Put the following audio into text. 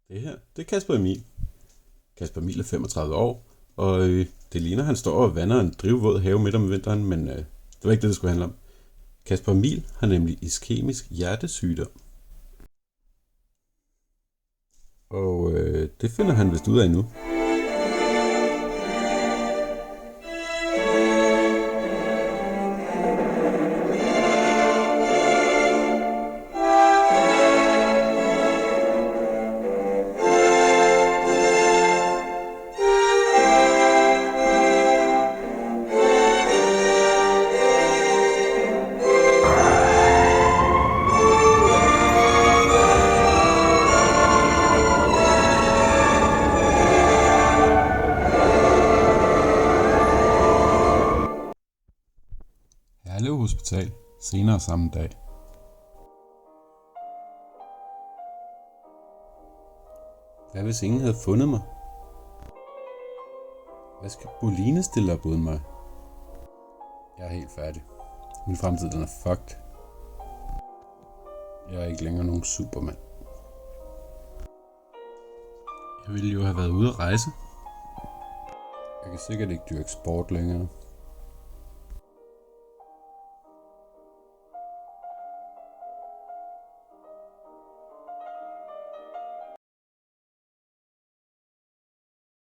Det her, det er Kasper Emil. Kasper Emil er 35 år, og det ligner, han står og vander en drivvåd have midt om vinteren, men det var ikke det, det skulle handle om. Kasper Emil har nemlig iskemisk hjertesygdom, og det finder han vist ud af nu. Herlev Hospital, senere samme dag. Hvad hvis ingen havde fundet mig? Hvad skal Boline stille op uden mig? Jeg er helt færdig. Min fremtid den er fucked. Jeg er ikke længere nogen supermand. Jeg ville jo have været ude at rejse. Jeg kan sikkert ikke dyrke sport længere.